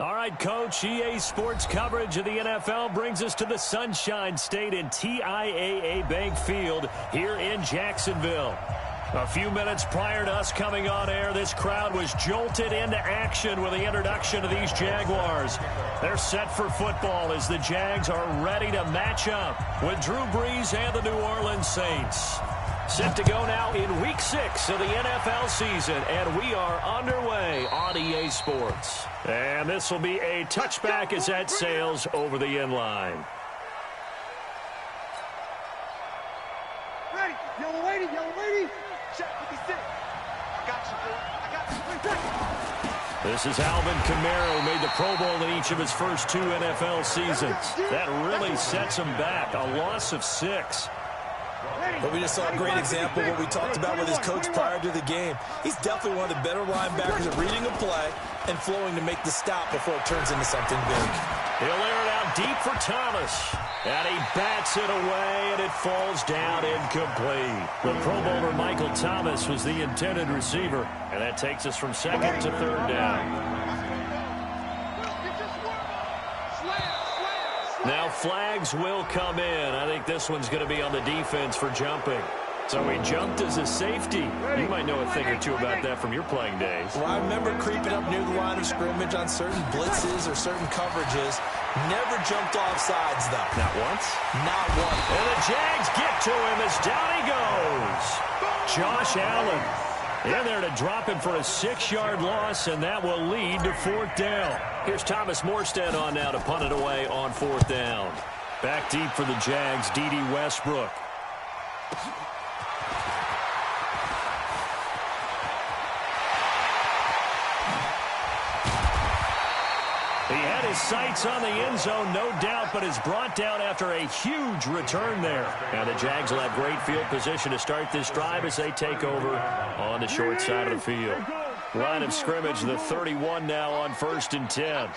All right, Coach, EA Sports coverage of the NFL brings us to the Sunshine State in TIAA Bank Field here in Jacksonville. A few minutes prior to us coming on air, this crowd was jolted into action with the introduction of these Jaguars. They're set for football as the Jags are ready to match up with Drew Brees and the New Orleans Saints. Set to go now in Week 6 of the NFL season, and we are underway on EA Sports. And this will be a touchback as that sails over the end line. Ready, yellow lady, yellow lady. Check 56. I got you, boy. I got you. This is Alvin Kamara, who made the Pro Bowl in each of his first 2 NFL seasons. That really sets him back, a loss of 6. But we just saw a great example of what we talked about with his coach prior to the game. He's definitely one of the better linebackers at reading a play and flowing to make the stop before it turns into something big. He'll air it out deep for Thomas. And he bats it away, and it falls down incomplete. The Pro Bowler Michael Thomas was the intended receiver, and that takes us from 2nd to 3rd down. Now flags will come in. I think this one's going to be on the defense for jumping. So he jumped as a safety. You might know a thing or two about that from your playing days. Well, I remember creeping up near the line of scrimmage on certain blitzes or certain coverages. Never jumped off sides, though. Not once? Not once. And the Jags get to him as down he goes. Josh Allen in there to drop him for a 6-yard loss, and that will lead to 4th down. Here's Thomas Morstead on now to punt it away on 4th down. Back deep for the Jags, D.D. Westbrook. He had his sights on the end zone, no doubt, but is brought down after a huge return there. And the Jags will have great field position to start this drive as they take over on the short side of the field. Line of scrimmage, the 31 now on 1st and 10.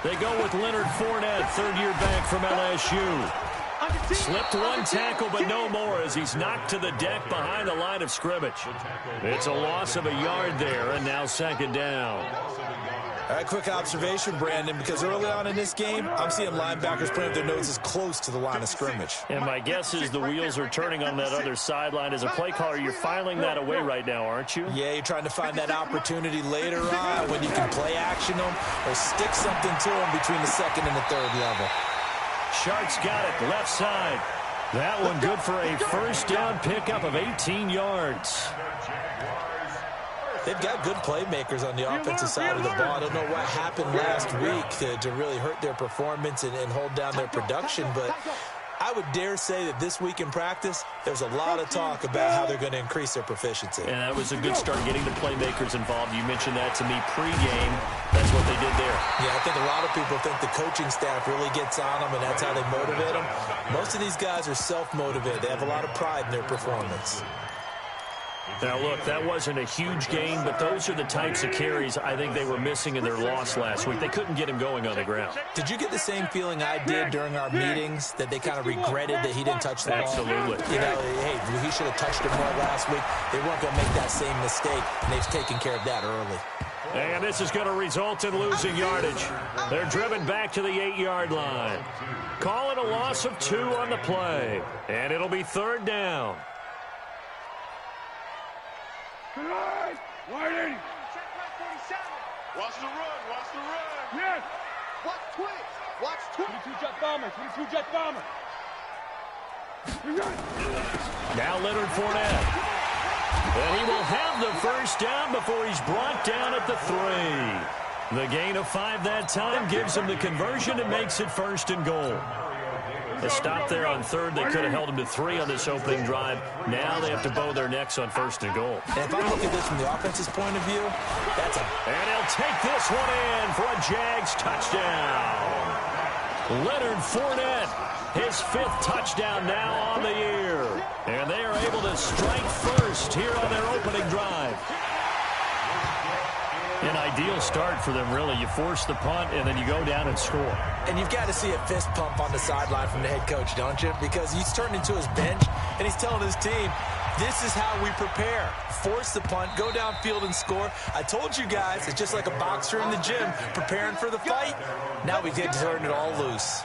They go with Leonard Fournette, third-year back from LSU. Slipped one tackle, but no more as he's knocked to the deck behind the line of scrimmage. It's a loss of a yard there, and now 2nd down. All right, quick observation, Brandon, because early on in this game, I'm seeing linebackers putting up their noses close to the line of scrimmage. And my guess is the wheels are turning on that other sideline. As a play caller, you're filing that away right now, aren't you? Yeah, you're trying to find that opportunity later on when you can play action them or stick something to them between the 2nd and the 3rd level. Sharks got it, left side. That one good for a 1st down pickup of 18 yards. They've got good playmakers on the offensive side of the ball. I don't know what happened last week to really hurt their performance and hold down their production, but I would dare say that this week in practice, there's a lot of talk about how they're going to increase their proficiency. And that was a good start getting the playmakers involved. You mentioned that to me pregame. That's what they did there. Yeah, I think a lot of people think the coaching staff really gets on them, and that's how they motivate them. Most of these guys are self-motivated. They have a lot of pride in their performance. Now, look, that wasn't a huge gain, but those are the types of carries I think they were missing in their loss last week. They couldn't get him going on the ground. Did you get the same feeling I did during our meetings, that they kind of regretted that he didn't touch the ball? Absolutely. You know, hey, he should have touched it more last week. They weren't going to make that same mistake, and they've taken care of that early. And this is going to result in losing yardage. They're driven back to the 8-yard line. Call it a loss of 2 on the play, and it'll be 3rd down. Waiting. Watch the run. Watch the run. Yes. Watch twins. Watch twins. 22 jet bomber. 22 jet bomber. Now Leonard Fournette. And he will have the 1st down before he's brought down at the 3. The gain of 5 that time gives him the conversion and makes it 1st and goal. A stop there on 3rd. They could have held him to 3 on this opening drive. Now they have to bow their necks on 1st and goal. And if I look at this from the offense's point of view, that's a... And he'll take this one in for a Jags touchdown. Leonard Fournette, his 5th touchdown now on the year. And they are able to strike first here on their opening drive. An ideal start for them, really. You force the punt, and then you go down and score. And you've got to see a fist pump on the sideline from the head coach, don't you? Because he's turned into his bench, and he's telling his team, This is how we prepare. Force the punt, go downfield and score. I told you guys, it's just like a boxer in the gym preparing for the fight. Now we get to turn it all loose.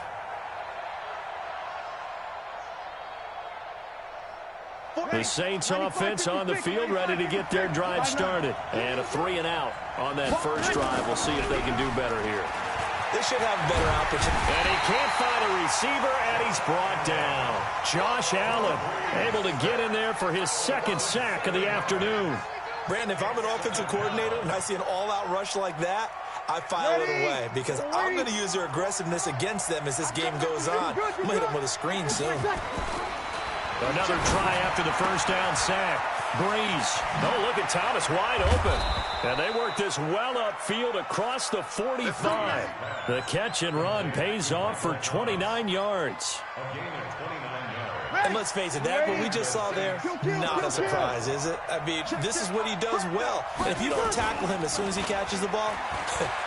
The Saints offense on the field, ready to get their drive started. And a 3-and-out on that first drive. We'll see if they can do better here. They should have a better opportunity. And he can't find a receiver, and he's brought down. Josh Allen able to get in there for his second sack of the afternoon. Brandon, if I'm an offensive coordinator and I see an all-out rush like that, I file it away because I'm going to use their aggressiveness against them as this game goes on. I'm going to hit them with a screen soon. Another try after the first down sack. Breeze. Oh, look at Thomas wide open. And they work this well upfield across the 45. The catch and run pays off for 29 yards. And let's face it, that what we just saw there, not a surprise, is it? I mean, this is what he does well. And if you don't tackle him as soon as he catches the ball,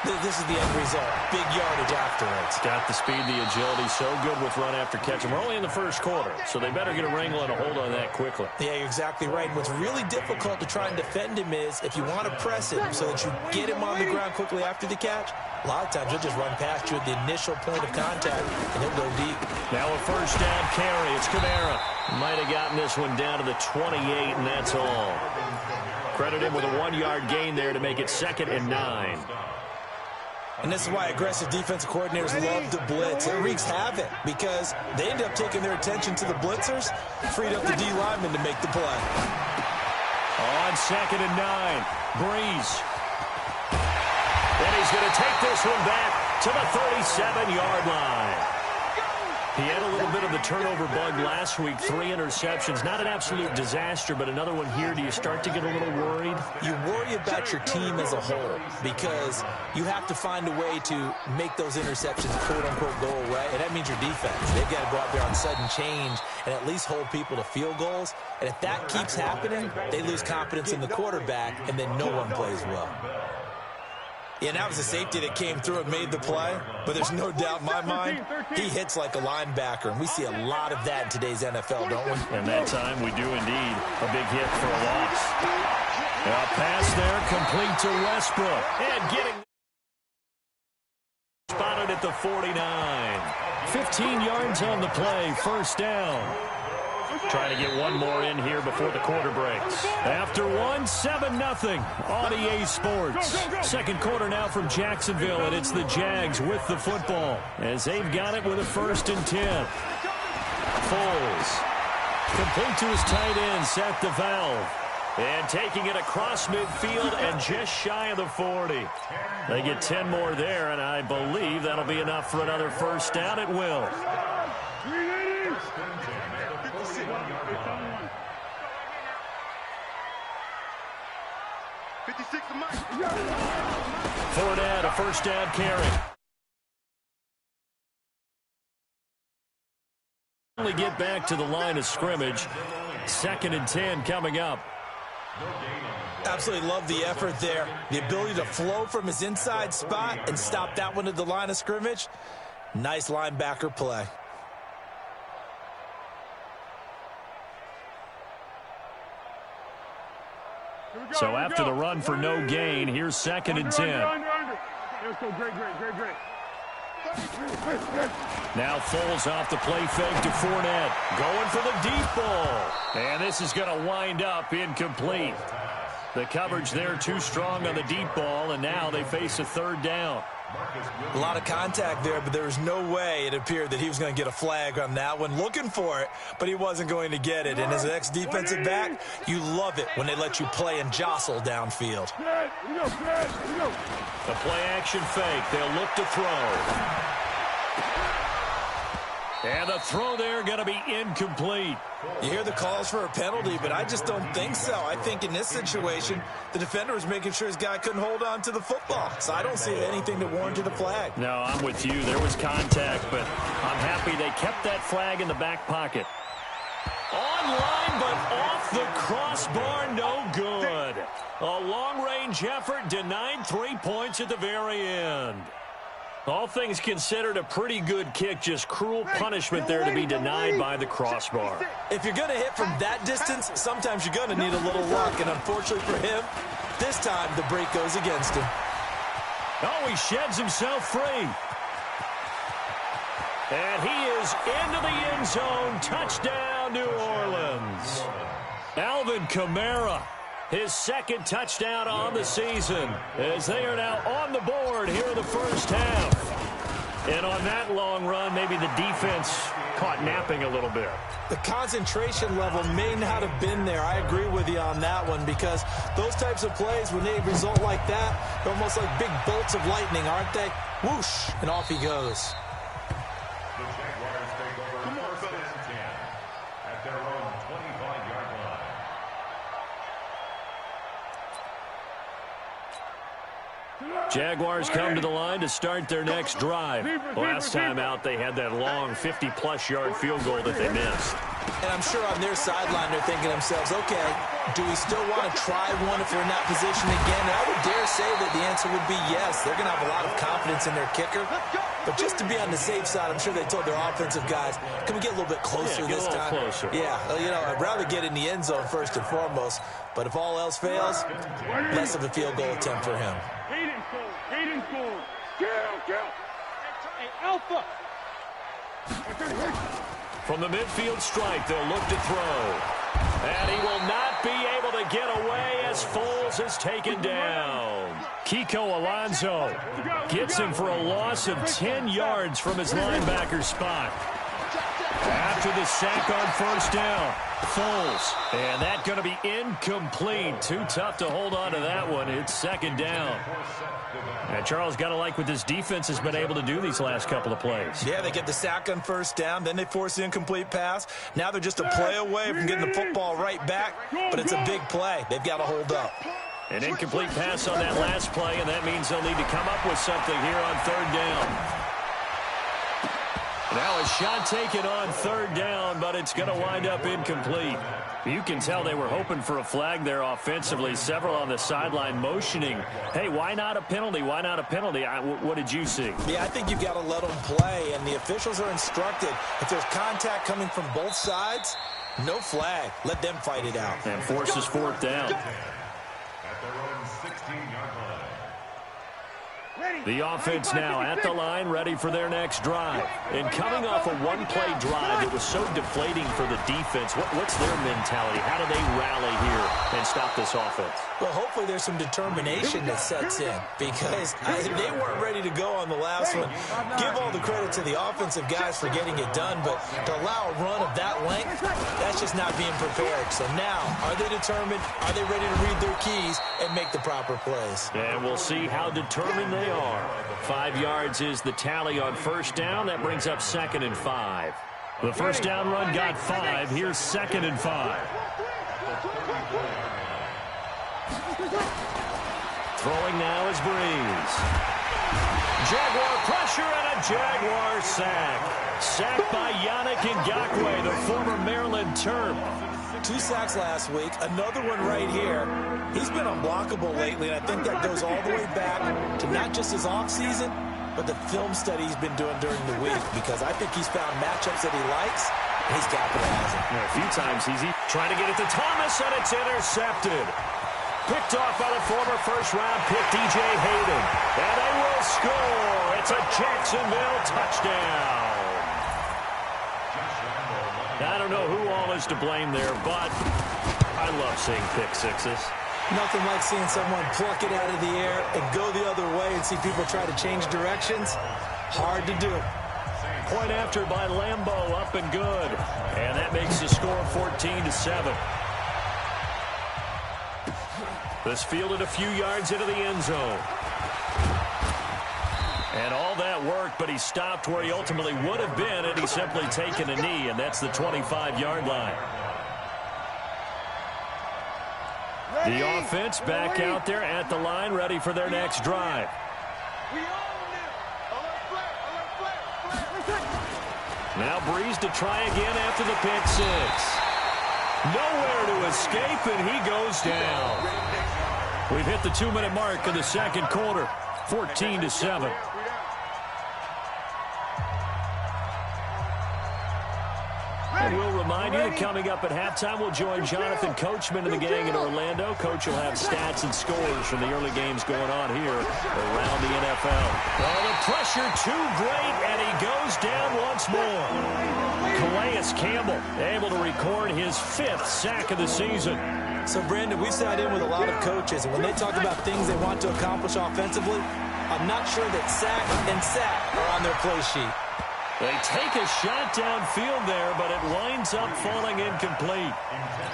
this is the end result. Big yardage afterwards. Got the speed, the agility, so good with run after catch. And we're only in the first quarter, so they better get a wrangle and a hold on that quickly. Yeah, you're exactly right. And what's really difficult to try and defend him is if you want to press him so that you get him on the ground quickly after the catch, a lot of times he'll just run past you at the initial point of contact, and he'll go deep. Now a first down carry. It's Kamara. Might have gotten this one down to the 28, and that's all. Credit him with a 1-yard gain there to make it 2nd and 9. And this is why aggressive defensive coordinators love to blitz. It wreaks havoc because they end up taking their attention to the blitzers, freed up the D lineman to make the play. On 2nd and 9, Breeze. And he's going to take this one back to the 37-yard line. He had a little bit of the turnover bug last week, 3 interceptions. Not an absolute disaster, but another one here. Do you start to get a little worried? You worry about your team as a whole because you have to find a way to make those interceptions, quote-unquote, go away, and that means your defense. They've got to go out there on sudden change and at least hold people to field goals. And if that keeps happening, they lose confidence in the quarterback, and then no one plays well. Yeah, that was a safety that came through and made the play, but there's no doubt in my mind, he hits like a linebacker, and we see a lot of that in today's NFL, don't we? And that time we do indeed. A big hit for a loss. A pass there complete to Westbrook. And getting spotted at the 49. 15 yards on the play, first down. Trying to get one more in here before the quarter breaks. After one, 7-0 on EA Sports. Second quarter now from Jacksonville, and it's the Jags with the football as they've got it with a 1st and 10. Foles. Complete to his tight end, Seth DeValve. And taking it across midfield and just shy of the 40. They get 10 more there, and I believe that'll be enough for another first down. It will. Fournette, a first down carry. Only get back to the line of scrimmage. 2nd and 10 coming up. Absolutely love the effort there. The ability to flow from his inside spot and stop that one at the line of scrimmage. Nice linebacker play. So after the run for no gain, here's 2nd and 10. Let's go, great. Now Foles off the play fake to Fournette. Going for the deep ball. And this is going to wind up incomplete. The coverage there too strong on the deep ball, and now they face a 3rd down. A lot of contact there, but there was no way it appeared that he was going to get a flag on that one. Looking for it, but he wasn't going to get it. And as an ex-defensive back, you love it when they let you play and jostle downfield. The play-action fake. They'll look to throw. And the throw there going to be incomplete. You hear the calls for a penalty, but I just don't think so. I think in this situation, the defender was making sure his guy couldn't hold on to the football. So I don't see anything that warranted a flag. No, I'm with you. There was contact, but I'm happy they kept that flag in the back pocket. Online, but off the crossbar, no good. A long-range effort denied 3 points at the very end. All things considered, a pretty good kick, just cruel punishment there to be denied by the crossbar. If you're going to hit from that distance, sometimes you're going to need a little luck, and unfortunately for him, this time the break goes against him. Oh, he sheds himself free. And he is into the end zone. Touchdown, New Orleans. Alvin Kamara, his second touchdown on the season, as they are now on the board here in the first half. And on that long run, maybe the defense caught napping a little bit. The concentration level may not have been there. I agree with you on that one, because those types of plays, when they result like that, they're almost like big bolts of lightning, aren't they? Whoosh, and off he goes. Jaguars come to the line to start their next drive. Last time out, they had that long 50-plus yard field goal that they missed. And I'm sure on their sideline, they're thinking to themselves, okay, do we still want to try one if we're in that position again? And I would dare say that the answer would be yes. They're going to have a lot of confidence in their kicker. But just to be on the safe side, I'm sure they told their offensive guys, can we get a little bit closer this time? Closer. Yeah, you know, I'd rather get in the end zone first and foremost. But if all else fails, less of a field goal attempt for him. Aiden scored. Hey, Alpha. From the midfield stripe, they'll look to throw. And he will not be able to get away as Foles is taken down. Kiko Alonso gets him for a loss of 10 yards from his linebacker spot. After the sack on first down, Foles. And that's going to be incomplete. Too tough to hold on to that one. It's second down. And Charles, got to like what this defense has been able to do these last couple of plays. Yeah, they get the sack on first down, then they force the incomplete pass. Now they're just a play away from getting the football right back, but it's a big play. They've got to hold up. An incomplete pass on that last play, and that means they'll need to come up with something here on third down. Now a shot taken on third down, but it's going to wind up incomplete. You can tell they were hoping for a flag there offensively. Several on the sideline motioning, hey, why not a penalty? Why not a penalty? What did you see? Yeah, I think you've got to let them play, and the officials are instructed. If there's contact coming from both sides, no flag. Let them fight it out. And forces fourth down. The offense now at the line, ready for their next drive. And coming off a one-play drive, it was so deflating for the defense. What's their mentality? How do they rally here and stop this offense? Well, hopefully there's some determination that sets in, because they weren't ready to go on the last one. Give all the credit to the offensive guys for getting it done, but to allow a run of that length, that's just not being prepared. So now, are they determined? Are they ready to read their keys and make the proper plays? And we'll see how determined they are. 5 yards is the tally on first down. That brings up 2nd and 5. The first down run got 5. Here's 2nd and 5. Throwing now is Breeze. Jaguar pressure and a Jaguar sack. Sacked by Yannick Ngakoue, the former Maryland Terp. 2 sacks last week, another one right here. He's been unblockable lately, and I think that goes all the way back to not just his offseason, but the film study he's been doing during the week, because I think he's found matchups that he likes, and he's capitalizing. Yeah, a few times he's trying to get it to Thomas, and it's intercepted. Picked off by the former first-round pick, DJ Hayden. And they will score. It's a Jacksonville touchdown. I don't know who all is to blame there, but I love seeing pick sixes. Nothing like seeing someone pluck it out of the air and go the other way and see people try to change directions. Hard to do. Point after by Lambeau, up and good. And that makes the score 14-7. This fielded a few yards into the end zone. And all that work, but he stopped where he ultimately would have been had he simply taken a knee, and that's the 25-yard line. The offense back out there at the line, ready for their next drive. Now Breeze to try again after the pick six. Nowhere to escape, and he goes down. We've hit the 2-minute mark of the second quarter, 14-7. remind you that coming up at halftime, we'll join Jonathan Coachman and the gang in Orlando. Coach will have stats and scores from the early games going on here around the NFL. Oh, the pressure too great, and he goes down once more. Calais Campbell able to record his 5th sack of the season. So, Brandon, we sat in with a lot of coaches, and when they talk about things they want to accomplish offensively, I'm not sure that sack and sack are on their play sheet. They take a shot downfield there, but it winds up falling incomplete.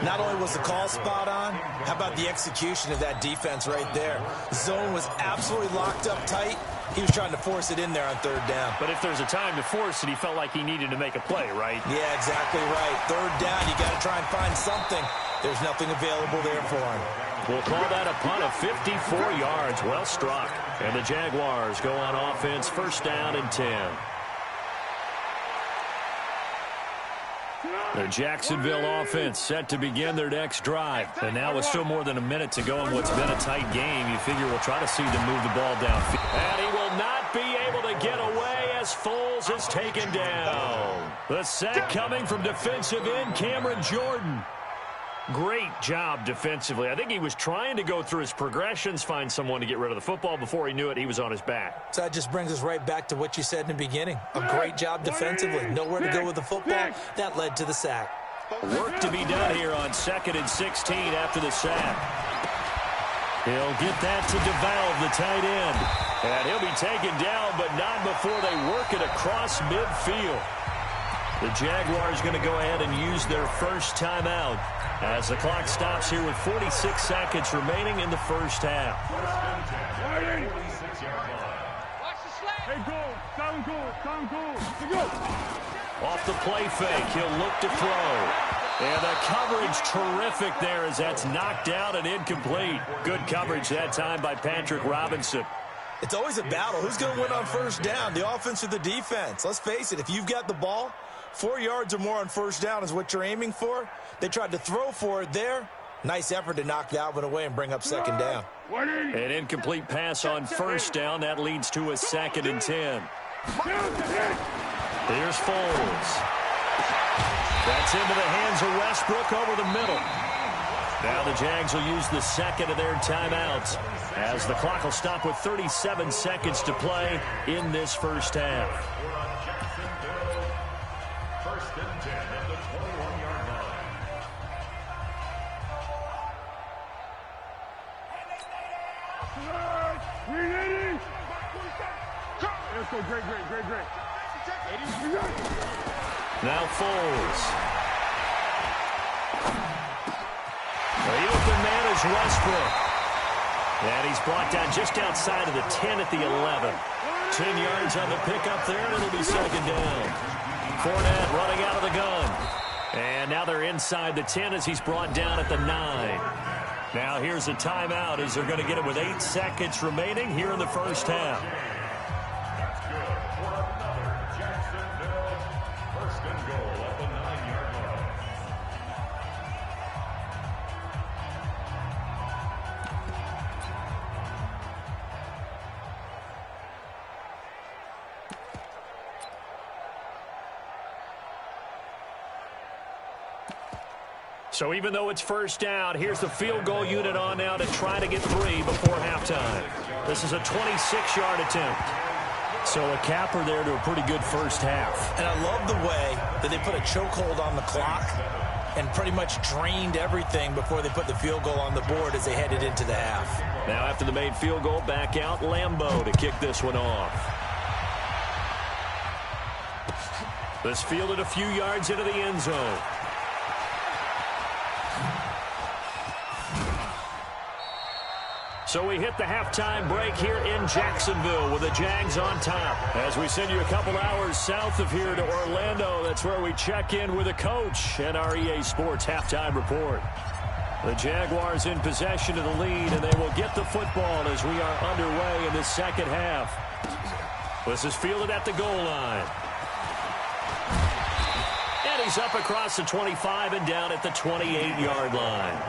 Not only was the call spot on, how about the execution of that defense right there? The zone was absolutely locked up tight. He was trying to force it in there on 3rd down. But if there's a time to force it, he felt like he needed to make a play, right? Yeah, exactly right. 3rd down, you got to try and find something. There's nothing available there for him. We'll call that a punt of 54 yards. Well struck. And the Jaguars go on offense, 1st down and 10. The Jacksonville offense set to begin their next drive. And now with still more than a minute to go in what's been a tight game, you figure we'll try to see them move the ball downfield. And he will not be able to get away as Foles is taken down. The sack coming from defensive end Cameron Jordan. Great job defensively. I think he was trying to go through his progressions, find someone to get rid of the football. Before he knew it, he was on his back. So that just brings us right back to what you said in the beginning. A great job defensively. Nowhere to go with the football. That led to the sack. Work to be done here on 2nd and 16 after the sack. He'll get that to DeValve, the tight end. And he'll be taken down, but not before they work it across midfield. The Jaguars going to go ahead and use their first timeout as the clock stops here with 46 seconds remaining in the first half. Off the play fake, he'll look to throw. And the coverage terrific there as that's knocked out and incomplete. Good coverage that time by Patrick Robinson. It's always a battle. Who's going to win on 1st down, the offense or the defense? Let's face it, if you've got the ball, 4 yards or more on 1st down is what you're aiming for. They tried to throw for it there. Nice effort to knock that one away and bring up 2nd down. An incomplete pass on 1st down. That leads to a 2nd and 10. Here's Foles. That's into the hands of Westbrook over the middle. Now the Jags will use the 2nd of their timeouts as the clock will stop with 37 seconds to play in this first half. 1st and 10 at the 21-yard line. Let's go, great. Now Foles. The open man is Westbrook. And he's brought down just outside of the 10 at the 11. 10 yards on the pickup there, and it'll be 2nd down. Fournette running out of the gun. And now they're inside the 10 as he's brought down at the 9. Now here's a timeout as they're going to get it with 8 seconds remaining here in the first half. That's good for another Jacksonville 1st and goal at the 9-yard line. So even though it's 1st down, here's the field goal unit on now to try to get 3 before halftime. This is a 26-yard attempt. So a capper there to a pretty good first half. And I love the way that they put a chokehold on the clock and pretty much drained everything before they put the field goal on the board as they headed into the half. Now after the made field goal, back out Lambeau to kick this one off. This fielded a few yards into the end zone. So we hit the halftime break here in Jacksonville with the Jags on top. As we send you a couple hours south of here to Orlando, that's where we check in with a coach and our EA Sports halftime report. The Jaguars in possession of the lead, and they will get the football as we are underway in the second half. This is fielded at the goal line. And he's up across the 25 and down at the 28-yard line.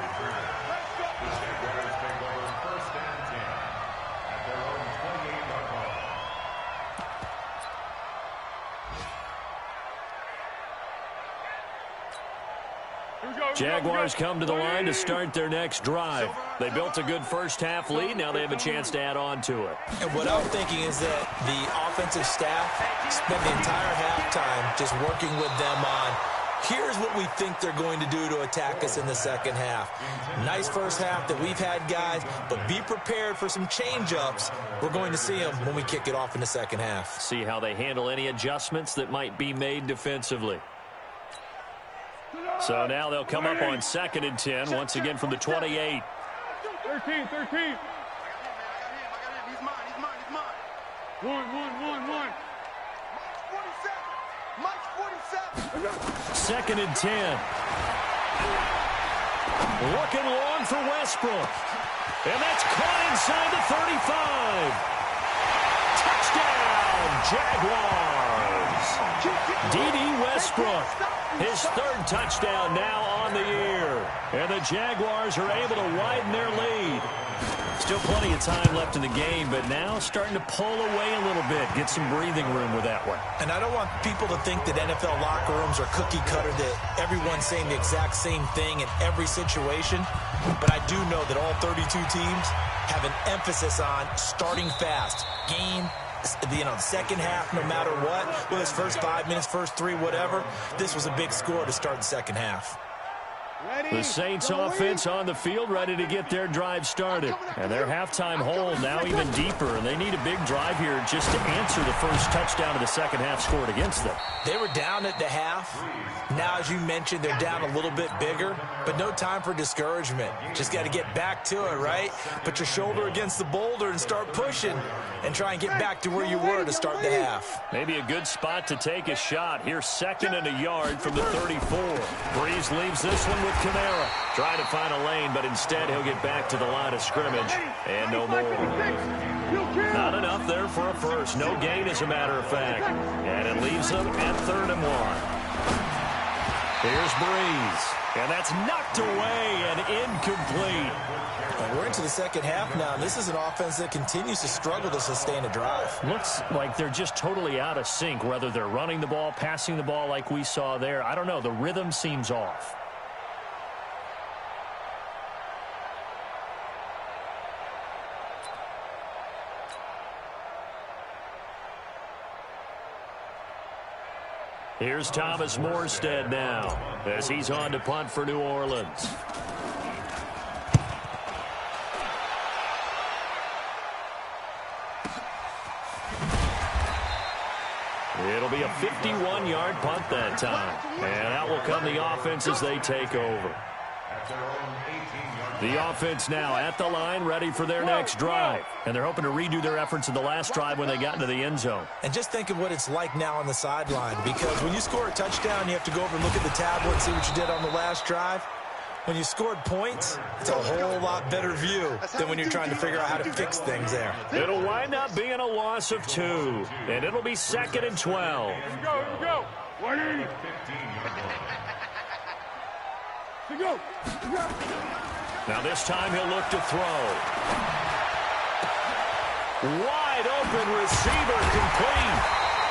Jaguars come to the line to start their next drive. They built a good first-half lead. Now they have a chance to add on to it. And what I'm thinking is that the offensive staff spent the entire halftime just working with them on, here's what we think they're going to do to attack us in the second half. Nice first half that we've had, guys, but be prepared for some change-ups. We're going to see them when we kick it off in the second half. See how they handle any adjustments that might be made defensively. So now they'll come up on 2nd and 10, once again from the 28. 13. He's mine. 1. Mike's 47. 2nd and 10. Looking long for Westbrook. And that's caught inside the 35. Touchdown, Jaguars. D.D. Westbrook. His 3rd touchdown now on the year. And the Jaguars are able to widen their lead. Still plenty of time left in the game, but now starting to pull away a little bit. Get some breathing room with that one. And I don't want people to think that NFL locker rooms are cookie cutter, that everyone's saying the exact same thing in every situation. But I do know that all 32 teams have an emphasis on starting fast. The second half, no matter what, whether it's first 5 minutes, first 3, whatever, this was a big score to start the second half. The Saints offense on the field, ready to get their drive started. And their halftime hole now even deeper, and they need a big drive here just to answer the first touchdown of the second half scored against them. They were down at the half. Now, as you mentioned, they're down a little bit bigger, but no time for discouragement. Just got to get back to it, right? Put your shoulder against the boulder and start pushing and try and get back to where you were to start the half. Maybe a good spot to take a shot. Here's 2nd and a yard from the 34. Breeze leaves this one with Kamara. Trying to find a lane, but instead he'll get back to the line of scrimmage. And no more. Not enough there for a first. No gain, as a matter of fact. And it leaves them at 3rd and 1. Here's Breeze. And that's knocked away and incomplete. And we're into the second half now. This is an offense that continues to struggle to sustain a drive. Looks like they're just totally out of sync, whether they're running the ball, passing the ball like we saw there. I don't know. The rhythm seems off. Here's Thomas Morstead now as he's on to punt for New Orleans. It'll be a 51-yard punt that time. And out will come the offense as they take over. The offense now at the line, ready for their next drive. And they're hoping to redo their efforts in the last drive when they got into the end zone. And just think of what it's like now on the sideline, because when you score a touchdown, you have to go over and look at the tablet and see what you did on the last drive. When you scored points, it's a whole lot better view than when you're trying to figure out how to fix things there. It'll wind up being a loss of 2, and it'll be 2nd and 12. Here we go. 180. Here we go. Now this time he'll look to throw. Wide open receiver complete.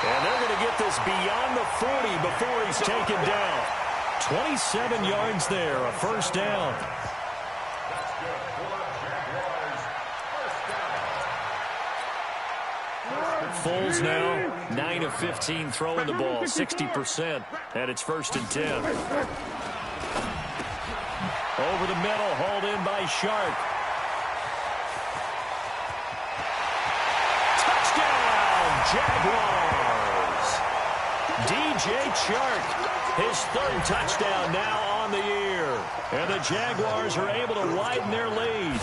And they're going to get this beyond the 40 before he's taken down. 27 yards there, a first down. Foles now 9 of 15 throwing the ball, 60%, and it's 1st and 10. Over the middle, hauled in by Shark. Touchdown, Jaguars! DJ Chark, his 3rd touchdown now on the year. And the Jaguars are able to widen their lead.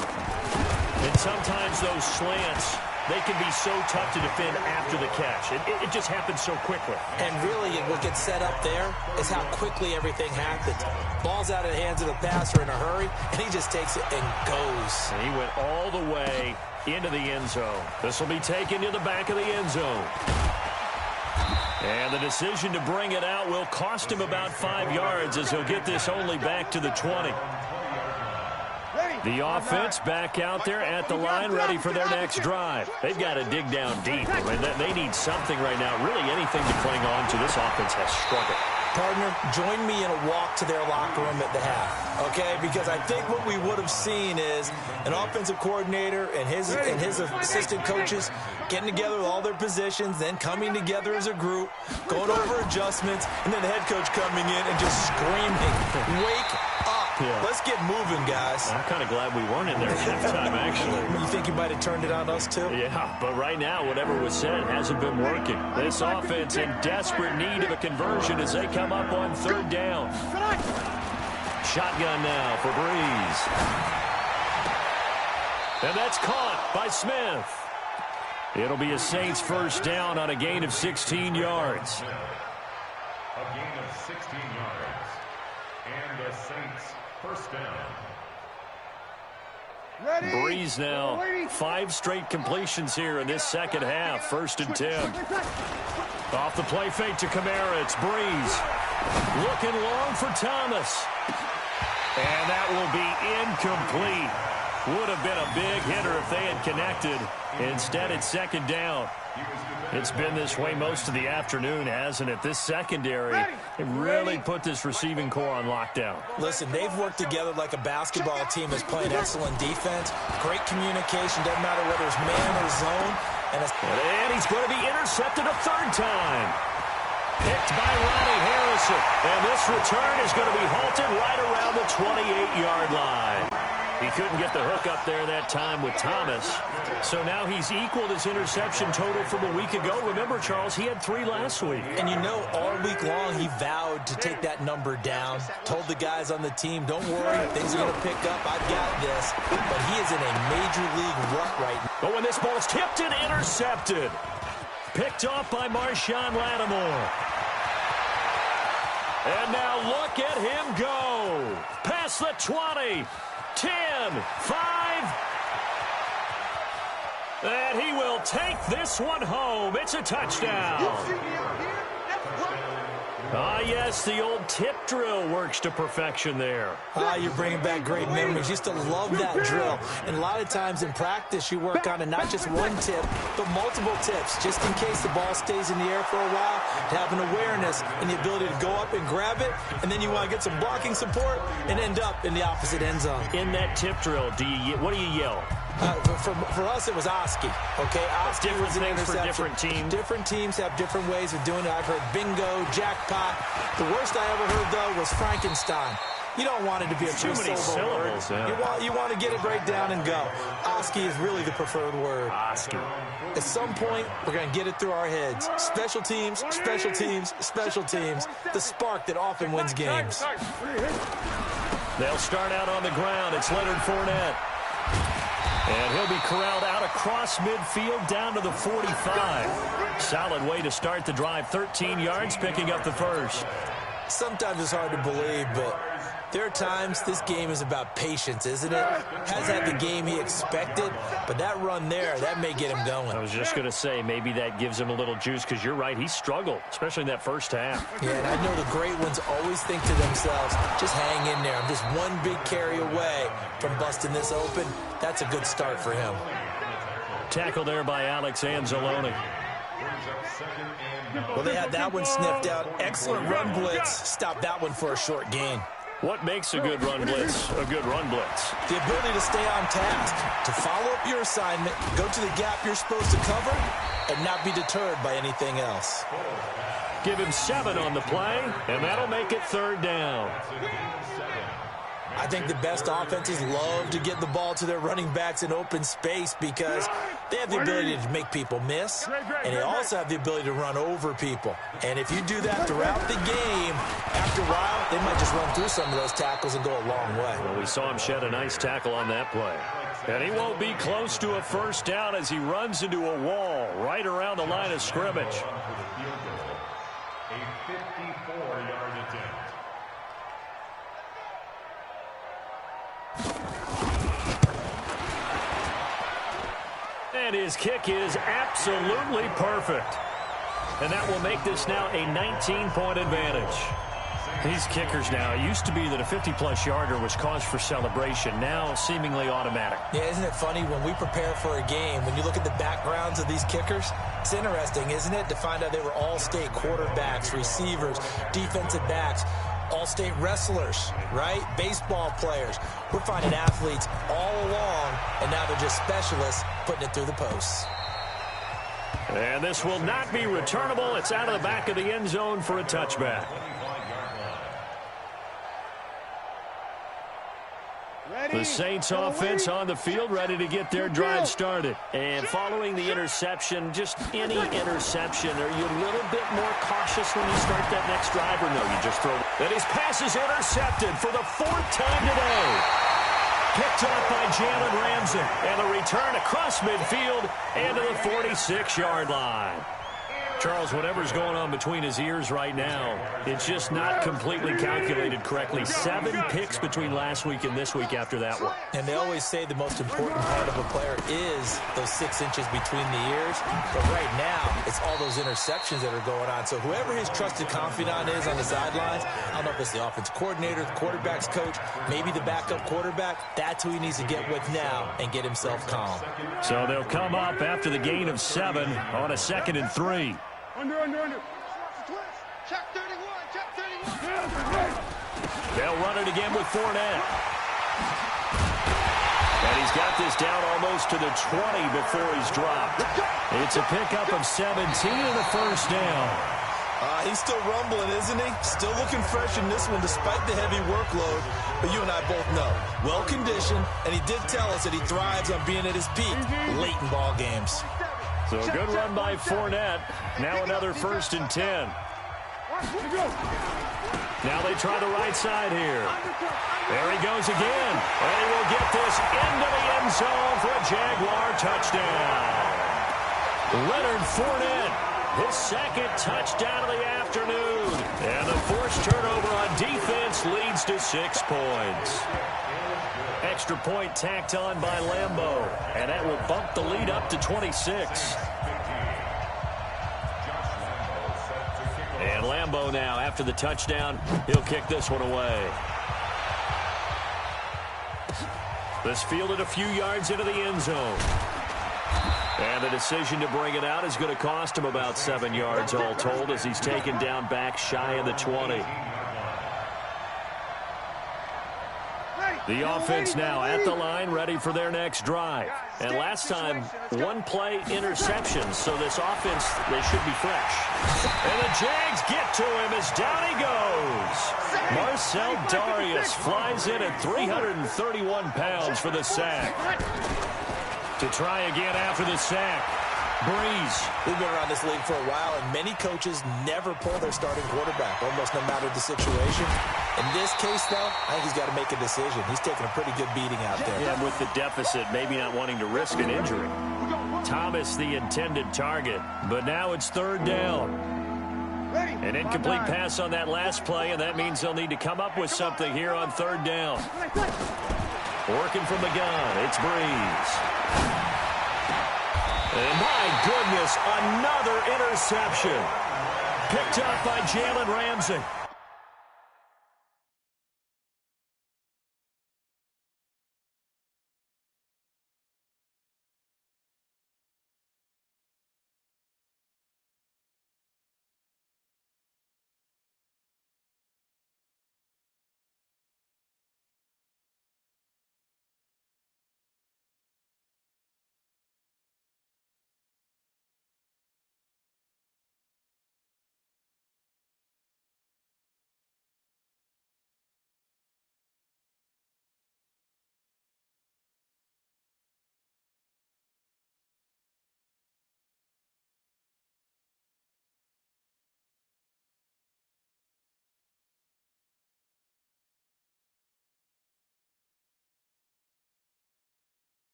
And sometimes those slants, they can be so tough to defend after the catch. It just happens so quickly. And really, what gets set up there is how quickly everything happens. Ball's out of the hands of the passer in a hurry, and he just takes it and goes. And he went all the way into the end zone. This will be taken to the back of the end zone. And the decision to bring it out will cost him about 5 yards as he'll get this only back to the 20. The offense back out there at the line, ready for their next drive. They've got to dig down deep. I mean, they need something right now, really anything to cling on to. This offense has struggled. Partner, join me in a walk to their locker room at the half, okay? Because I think what we would have seen is an offensive coordinator and his assistant coaches getting together with all their positions, then coming together as a group, going over adjustments, and then the head coach coming in and just screaming, "Wake up. Yeah. Let's get moving, guys." I'm kind of glad we weren't in there at halftime, actually. You think you might have turned it on us, too? Yeah, but right now, whatever was said hasn't been working. This offense in desperate need of a conversion as they come up on third down. Shotgun now for Breeze. And that's caught by Smith. It'll be a Saints first down on a gain of 16 yards. A gain of 16 yards. And the Saints first down. Breeze now. 5 straight completions here in this second half. 1st and 10. Off the play fake to Kamara. It's Breeze. Looking long for Thomas. And that will be incomplete. Would have been a big hitter if they had connected. Instead, it's 2nd down. It's been this way most of the afternoon, hasn't it? This secondary, it really put this receiving core on lockdown. Listen, they've worked together like a basketball team that's playing excellent defense. Great communication, doesn't matter whether it's man or zone. And he's going to be intercepted a 3rd time. Picked by Ronnie Harrison. And this return is going to be halted right around the 28-yard line. He couldn't get the hook up there that time with Thomas. So now he's equaled his interception total from a week ago. Remember, Charles, he had 3 last week. And you know, all week long he vowed to take that number down. Told the guys on the team, don't worry, things are going to pick up. I've got this. But he is in a major league rut right now. But when this ball's tipped and intercepted. Picked off by Marshawn Lattimore. And now look at him go. Past the 20. 10, 5, and he will take this one home. It's a touchdown. Yes, the old tip drill works to perfection there. You're bringing back great memories. Used to love that drill. And a lot of times in practice, you work on it, not just one tip, but multiple tips, just in case the ball stays in the air for a while, to have an awareness and the ability to go up and grab it, and then you want to get some blocking support and end up in the opposite end zone. In that tip drill, what do you yell? For us, it was Oski. Okay, Oski was an interception. For different teams. Different teams have different ways of doing it. I've heard bingo, jackpot. The worst I ever heard, though, was Frankenstein. You don't want it to be a too many syllables. You want to get it right down and go. Oski is really the preferred word. Oski. At some point, we're going to get it through our heads. Special teams, special teams, special teams. The spark that often wins games. They'll start out on the ground. It's Leonard Fournette. And he'll be corralled out across midfield down to the 45. Solid way to start the drive. 13 yards, picking up the first. Sometimes it's hard to believe, but there are times this game is about patience, isn't it? Has had the game he expected, but that run there, that may get him going. I was just going to say, maybe that gives him a little juice, because you're right, he struggled, especially in that first half. Yeah, and I know the great ones always think to themselves, just hang in there. I'm just one big carry away from busting this open. That's a good start for him. Tackle there by Alex Anzalone. Well, they had that one sniffed out. Excellent run blitz. Stop that one for a short gain. What makes a good run blitz a good run blitz? The ability to stay on task, to follow up your assignment, go to the gap you're supposed to cover, and not be deterred by anything else. Give him 7 on the play, and that'll make it 3rd down. I think the best offenses love to get the ball to their running backs in open space because they have the ability to make people miss, and they also have the ability to run over people. And if you do that throughout the game, after a while, they might just run through some of those tackles and go a long way. Well, we saw him shed a nice tackle on that play. And he won't be close to a first down as he runs into a wall right around the line of scrimmage. A 54-yard attempt. And his kick is absolutely perfect. And that will make this now a 19-point advantage. These kickers now, it used to be that a 50-plus yarder was cause for celebration. Now, seemingly automatic. Yeah, isn't it funny when we prepare for a game, when you look at the backgrounds of these kickers, it's interesting, isn't it, to find out they were all-state quarterbacks, receivers, defensive backs, all-state wrestlers, right? Baseball players. We're finding athletes all along, and now they're just specialists putting it through the posts. And this will not be returnable. It's out of the back of the end zone for a touchback. The Saints offense on the field, ready to get their drive started. And following the interception, just any interception, are you a little bit more cautious when you start that next drive, or no, you just throw it? And his pass is intercepted for the 4th time today. Picked up by Jalen Ramsey. And the return across midfield and to the 46-yard line. Charles, whatever's going on between his ears right now, it's just not completely calculated correctly. 7 picks between last week and this week after that one. And they always say the most important part of a player is those 6 inches between the ears. But right now, it's all those interceptions that are going on. So whoever his trusted confidant is on the sidelines, I don't know if it's the offense coordinator, the quarterback's coach, maybe the backup quarterback, that's who he needs to get with now and get himself calm. So they'll come up after the gain of 7 on a 2nd and 3. Under. Check 31, check 31. They'll run it again with Fournette. And he's got this down almost to the 20 before he's dropped. It's a pickup of 17 and a first down. He's still rumbling, isn't he? Still looking fresh in this one despite the heavy workload. But you and I both know, well-conditioned, and he did tell us that he thrives on being at his peak late in ball games. So good run by Fournette. Now another 1st and 10. Now they try the right side here. There he goes again. And he will get this into the end zone for a Jaguar touchdown. Leonard Fournette, his 2nd touchdown of the afternoon. And the forced turnover on defense leads to 6 points. Extra point tacked on by Lambeau. And that will bump the lead up to 26. And Lambeau now, after the touchdown, he'll kick this one away. This fielded a few yards into the end zone. And the decision to bring it out is going to cost him about 7 yards all told as he's taken down back shy of the 20. The offense now at the line, ready for their next drive. And last time, 1-play interception, so this offense, they should be fresh. And the Jags get to him as down he goes. Marcel Darius flies in at 331 pounds for the sack. To try again after the sack. Breeze. We've been around this league for a while, and many coaches never pull their starting quarterback, almost no matter the situation. In this case, though, I think he's got to make a decision. He's taking a pretty good beating out there. Yeah, with the deficit, maybe not wanting to risk an injury. Thomas, the intended target, but now it's 3rd down. An incomplete pass on that last play, and that means they'll need to come up with something here on 3rd down. Working from the gun, it's Breeze. And my goodness, another interception. Picked up by Jalen Ramsey.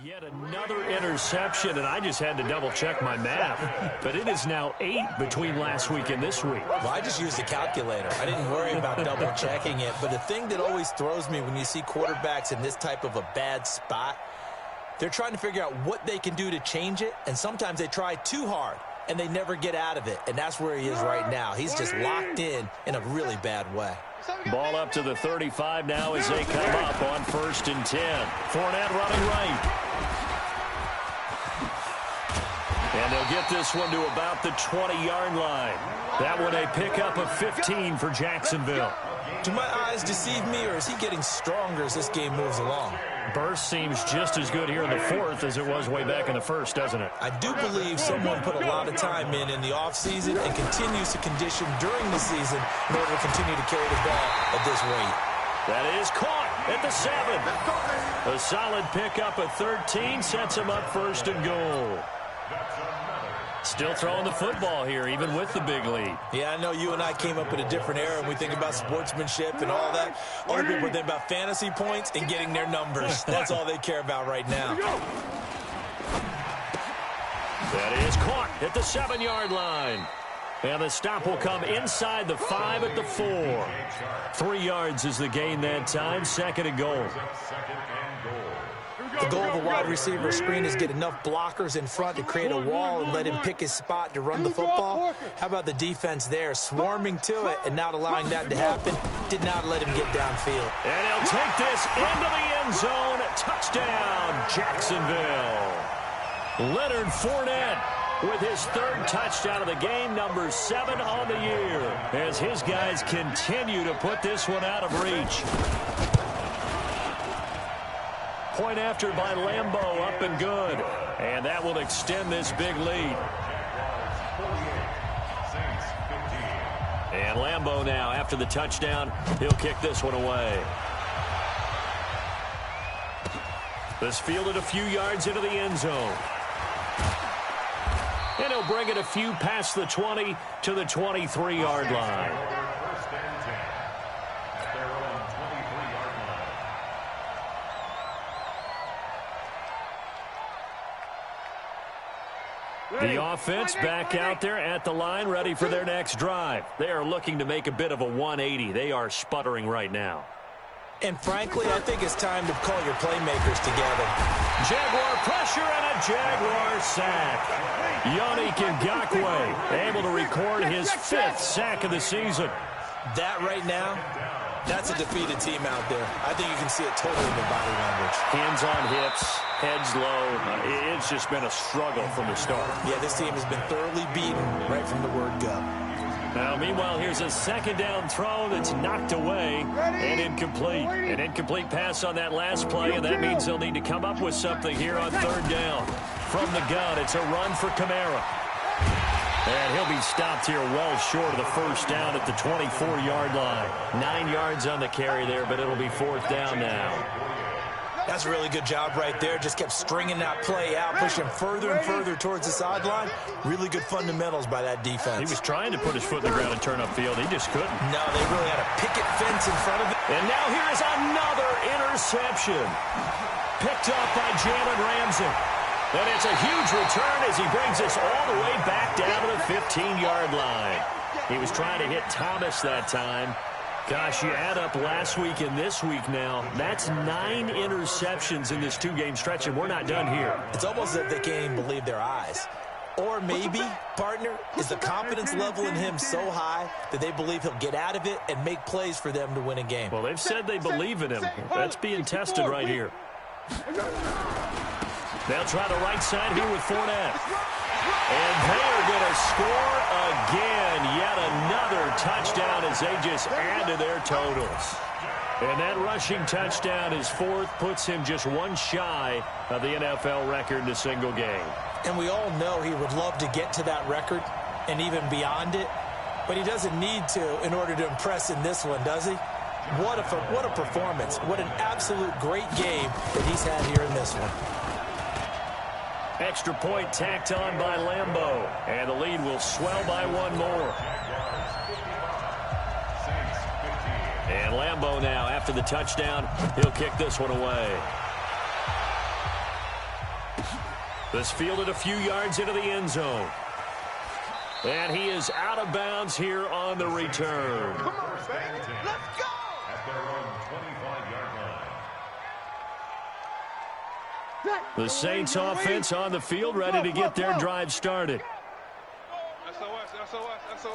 Yet another interception, and I just had to double-check my math. But it is now 8 between last week and this week. Well, I just used a calculator. I didn't worry about double-checking it. But the thing that always throws me when you see quarterbacks in this type of a bad spot, they're trying to figure out what they can do to change it, and sometimes they try too hard, and they never get out of it. And that's where he is right now. He's just locked in a really bad way. Ball up to the 35 now as they come up on 1st and 10. Fournette running right. And they'll get this one to about the 20-yard line. That one a pickup of 15 for Jacksonville. Do my eyes deceive me, or is he getting stronger as this game moves along? Burst seems just as good here in the 4th as it was way back in the 1st, doesn't it? I do believe someone put a lot of time in the offseason and continues to condition during the season in order to continue to carry the ball at this rate. That is caught at the 7. A solid pickup of 13 sets him up 1st and goal. Still throwing the football here, even with the big lead. Yeah, I know you and I came up in a different era, and we think about sportsmanship and all that. Other people think about fantasy points and getting their numbers. That's all they care about right now. That is caught at the 7-yard line. And the stop will come inside the 5 at the 4. 3 yards is the gain that time. 2nd and goal. The goal of a wide receiver screen is get enough blockers in front to create a wall and let him pick his spot to run the football. How about the defense there, swarming to it and not allowing that to happen? Did not let him get downfield. And he'll take this into the end zone. Touchdown, Jacksonville. Leonard Fournette with his 3rd touchdown of the game, number 7 on the year, as his guys continue to put this one out of reach. Point after by Lambeau, up and good. And that will extend this big lead. And Lambeau now, after the touchdown, he'll kick this one away. This fielded a few yards into the end zone. And he'll bring it a few past the 20 to the 23-yard line. The offense back out there at the line, ready for their next drive. They are looking to make a bit of a 180. They are sputtering right now. And frankly, I think it's time to call your playmakers together. Jaguar pressure and a Jaguar sack. Yannick Ngakoue able to record his 5th sack of the season. That right now, that's a defeated team out there. I think you can see it totally in their body language. Hands on hips, heads low. It's just been a struggle from the start. Yeah, this team has been thoroughly beaten right from the word go. Now, meanwhile, here's a 2nd down throw that's knocked away and incomplete. An incomplete pass on that last play, and that means they'll need to come up with something here on 3rd down. From the gun, it's a run for Kamara. And he'll be stopped here well short of the 1st down at the 24-yard line. 9 yards on the carry there, but it'll be 4th down now. That's a really good job right there. Just kept stringing that play out, pushing further and further towards the sideline. Really good fundamentals by that defense. He was trying to put his foot in the ground and turn upfield. He just couldn't. No, they really had a picket fence in front of it. And now here is another interception. Picked up by Jalen Ramsey. And it's a huge return as he brings us all the way back down to the 15-yard line. He was trying to hit Thomas that time. Gosh, you add up last week and this week now, that's 9 interceptions in this 2-game stretch, and we're not done here. It's almost as if they can't even believe their eyes. Or maybe, partner, is the confidence level in him so high that they believe he'll get out of it and make plays for them to win a game. Well, they've said they believe in him. That's being tested right here. They'll try the right side here with Fournette. And they are going to score again. Yet another touchdown as they just add to their totals. And that rushing touchdown, his 4th, puts him just one shy of the NFL record in a single game. And we all know he would love to get to that record and even beyond it. But he doesn't need to in order to impress in this one, does he? What a performance. What an absolute great game that he's had here in this one. Extra point tacked on by Lambeau. And the lead will swell by 1 more. And Lambeau now, after the touchdown, he'll kick this one away. This fielded a few yards into the end zone. And he is out of bounds here on the return. Come on, baby. Let's go. At their own 25-yard line. The Saints offense on the field, ready to get their drive started. SOS.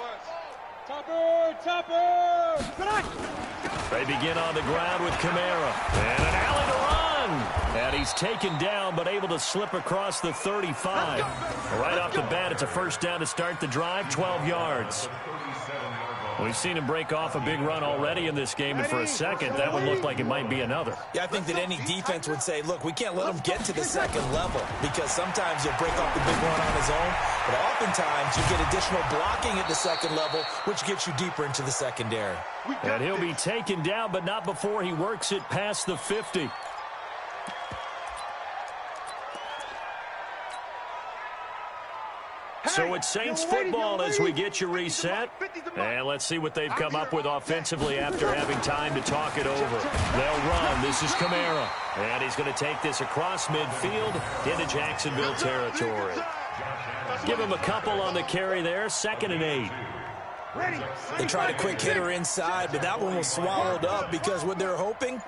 Topper! They begin on the ground with Kamara. And an alley to run. And he's taken down, but able to slip across the 35. Right off the bat, it's a first down to start the drive, 12 yards. We've seen him break off a big run already in this game, and for a second, that one looked like it might be another. Yeah, I think that any defense would say, look, we can't let him get to the second level, because sometimes he'll break off the big run on his own, but oftentimes you get additional blocking at the second level, which gets you deeper into the secondary. And he'll be taken down, but not before he works it past the 50. So it's Saints football as we get you reset. And let's see what they've come up with offensively after having time to talk it over. They'll run. This is Kamara. And he's going to take this across midfield into Jacksonville territory. Give him a couple on the carry there. 2nd and 8. They tried a quick hitter inside, but that one was swallowed up because what they're hoping,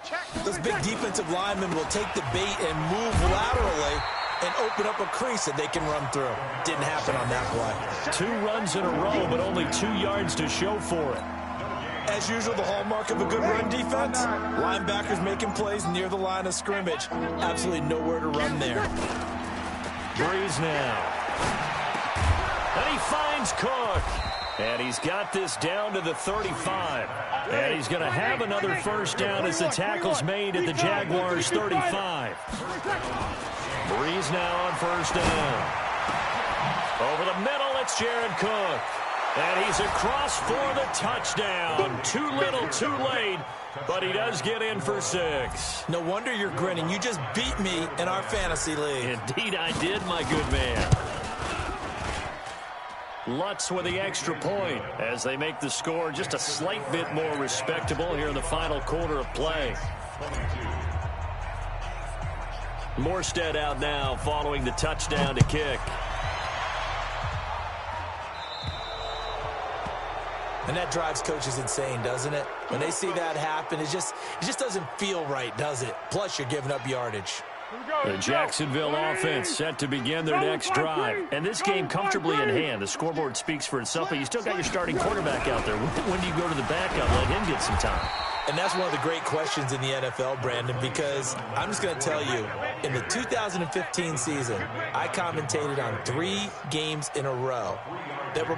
those big defensive linemen will take the bait and move laterally and open up a crease that they can run through. Didn't happen on that play. 2 runs in a row, but only 2 yards to show for it. As usual, the hallmark of a good run defense, linebackers making plays near the line of scrimmage. Absolutely nowhere to run there. Breeze now. And he finds Cook. And he's got this down to the 35. And he's going to have another first down as the tackle's made at the Jaguars' 35. Breeze now on first down. Over the middle, it's Jared Cook. And he's across for the touchdown. Too little, too late, but he does get in for 6. No wonder you're grinning. You just beat me in our fantasy league. Indeed I did, my good man. Lutz with the extra point as they make the score just a slight bit more respectable here in the final quarter of play. Morstead out now following the touchdown to kick. And that drives coaches insane, doesn't it? When they see that happen, it just doesn't feel right, does it? Plus, you're giving up yardage. The Jacksonville offense set to begin their next drive. And this game comfortably in hand. The scoreboard speaks for itself, but you still got your starting quarterback out there. When do you go to the backup? Let him get some time. And that's one of the great questions in the NFL, Brandon, because I'm just going to tell you, in the 2015 season, I commentated on 3 games in a row that were